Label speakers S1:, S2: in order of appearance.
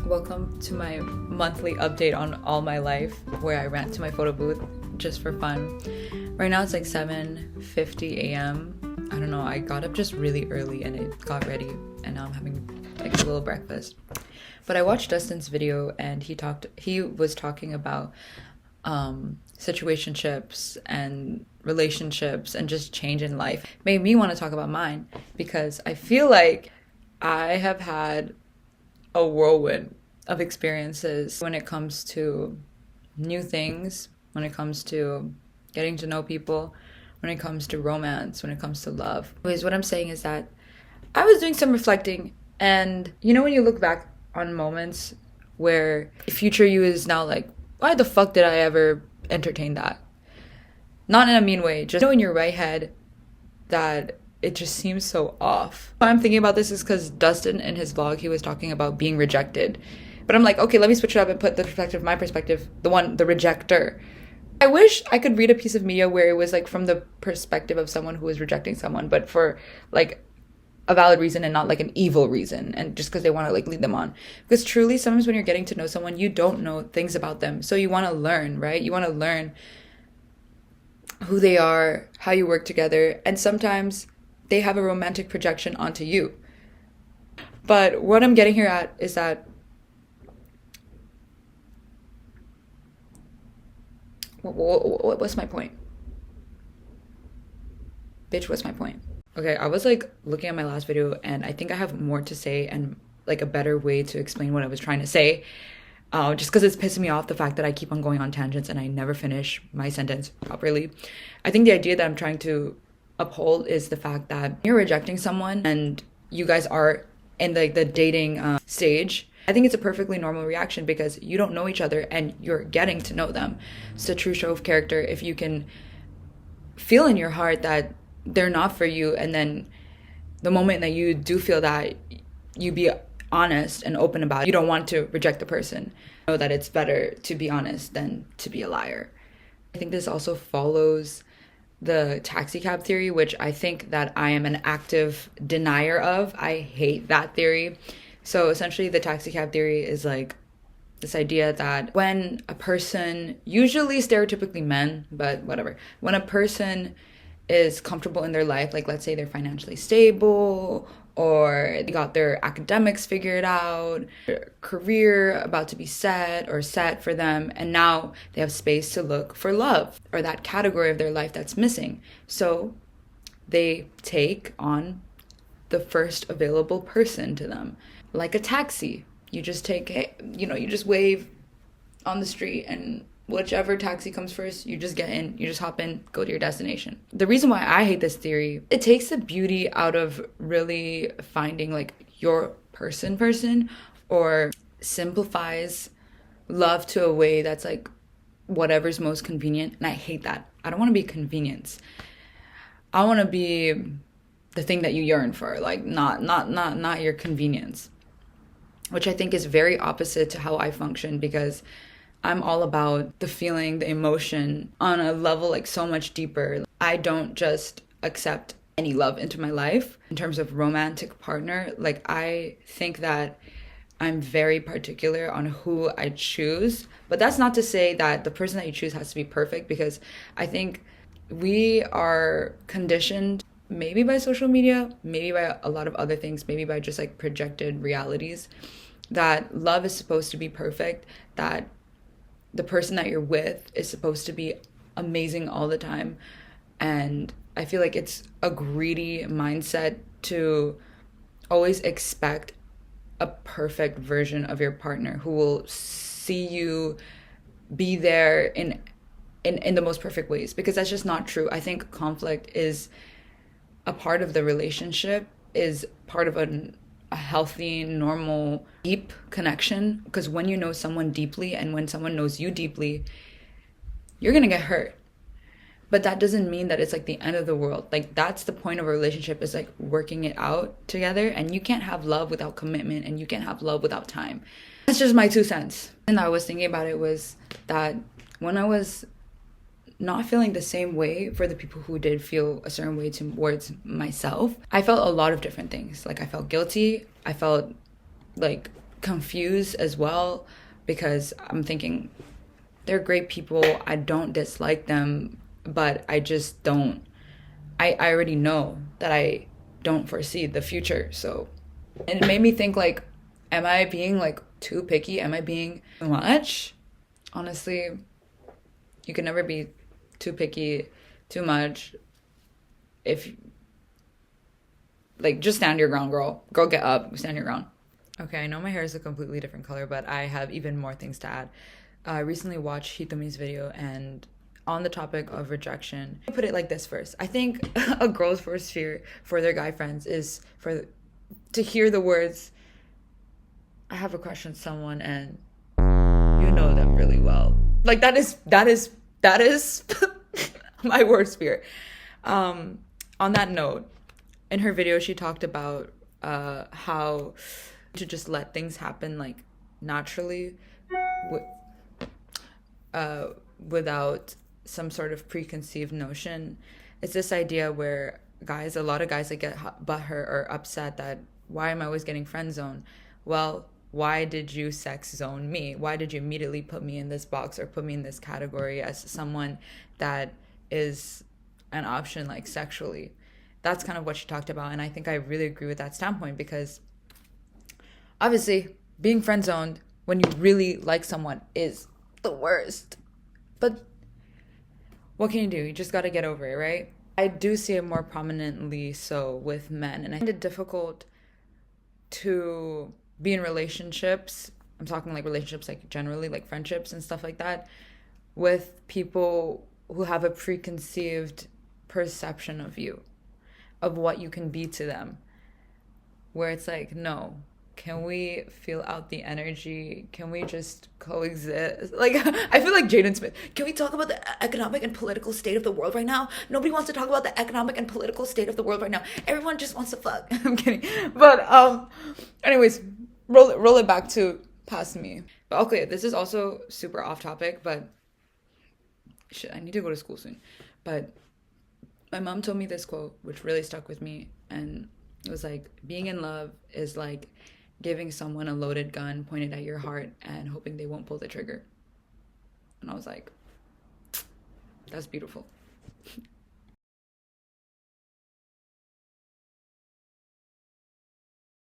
S1: Welcome to my monthly update on all my life, where I rant to my photo booth just for fun. Right now it's like 7:50 a.m. I don't know, I got up just really early and it got ready, and now I'm having like a little breakfast. But I watched Dustin's video and he was talking about situationships and relationships and just change in life. Made me want to talk about mine because I feel like I have had a whirlwind of experiences when it comes to new things, when it comes to getting to know people, when it comes to romance, when it comes to love. Anyways, what I'm saying is that I was doing some reflecting, and you know when you look back on moments where future you is now like, why the fuck did I ever entertain that? Not in a mean way, just know in your right head that it just seems so off. Why I'm thinking about this is because Dustin in his vlog, he was talking about being rejected. But I'm like, okay, let me switch it up and put the perspective, my perspective, the rejector. I wish I could read a piece of media where it was like from the perspective of someone who was rejecting someone, but for like a valid reason and not like an evil reason, and just because they want to like lead them on. Because truly, sometimes when you're getting to know someone, you don't know things about them. So you want to learn, right? You want to learn who they are, how you work together, and sometimes they have a romantic projection onto you. But what I'm getting here at is that what's my point? Bitch, what's my point? Okay, I was like looking at my last video and I think I have more to say and like a better way to explain what I was trying to say. Just because it's pissing me off, the fact that I keep on going on tangents and I never finish my sentence properly. I think the idea that I'm trying to uphold is the fact that you're rejecting someone and you guys are in the dating stage. I think it's a perfectly normal reaction because you don't know each other and you're getting to know them. It's a true show of character if you can feel in your heart that they're not for you, and then the moment that you do feel that, you be honest and open about it. You don't want to reject the person. Know that it's better to be honest than to be a liar. I think this also follows the taxi cab theory, which I think that I am an active denier of. I hate that theory. So essentially the taxi cab theory is like this idea that when a person, usually stereotypically men, but whatever, when a person is comfortable in their life, like let's say they're financially stable or they got their academics figured out, their career about to be set for them, and now they have space to look for love or that category of their life that's missing. So they take on the first available person to them. Like a taxi, you just you just wave on the street and whichever taxi comes first, you just get in, you just hop in, go to your destination. The reason why I hate this theory, it takes the beauty out of really finding like your person, or simplifies love to a way that's like whatever's most convenient. And I hate that. I don't want to be convenience. I want to be the thing that you yearn for, like not your convenience. Which I think is very opposite to how I function, because I'm all about the feeling, the emotion on a level like so much deeper. I don't just accept any love into my life in terms of romantic partner. Like I think that I'm very particular on who I choose, but that's not to say that the person that you choose has to be perfect, because I think we are conditioned maybe by social media, maybe by a lot of other things, maybe by just like projected realities, that love is supposed to be perfect, that the person that you're with is supposed to be amazing all the time. And I feel like it's a greedy mindset to always expect a perfect version of your partner who will see you be there in the most perfect ways, because that's just not true. I think conflict is a part of the relationship, is part of a healthy, normal, deep connection. Because when you know someone deeply and when someone knows you deeply, you're gonna get hurt. But that doesn't mean that it's like the end of the world. Like that's the point of a relationship, is like working it out together. And you can't have love without commitment, and you can't have love without time. That's just my 2 cents. And I was thinking about it was that when I was not feeling the same way for the people who did feel a certain way towards myself, I felt a lot of different things. Like I felt guilty. I felt like confused as well, because I'm thinking they're great people. I don't dislike them, but I just don't. I already know that I don't foresee the future. So it made me think, like, am I being like too picky? Am I being too much? Honestly, you can never be too picky, too much. If, like, just stand your ground, girl. Girl, get up, stand your ground. Okay, I know my hair is a completely different color, but I have even more things to add. I recently watched Hitomi's video, and on the topic of rejection, I put it like this first. I think a girl's worst fear for their guy friends is to hear the words, I have a crush on someone and you know them really well. Like, that is my worst fear. On that note, in her video, she talked about how to just let things happen, like, naturally, without some sort of preconceived notion. It's this idea where a lot of guys that get butthurt or upset that, why am I always getting friend zoned? Well, why did you sex zone me? Why did you immediately put me in this box or put me in this category as someone that is an option, like, sexually? That's kind of what she talked about, and I think I really agree with that standpoint, because obviously being friend zoned when you really like someone is the worst. But what can you do? You just got to get over it, right? I do see it more prominently so with men, and I find it difficult to be in relationships. I'm talking like relationships, like generally, like friendships and stuff like that, with people who have a preconceived perception of you, of what you can be to them, where it's like, no, can we feel out the energy? Can we just coexist? Like, I feel like Jaden Smith. Can we talk about the economic and political state of the world right now? Nobody wants to talk about the economic and political state of the world right now. Everyone just wants to fuck. I'm kidding. But anyways, roll it back to past me. But okay, this is also super off topic, but shit, I need to go to school soon. But my mom told me this quote, which really stuck with me, and it was like, being in love is like giving someone a loaded gun pointed at your heart and hoping they won't pull the trigger. And I was like, that's beautiful.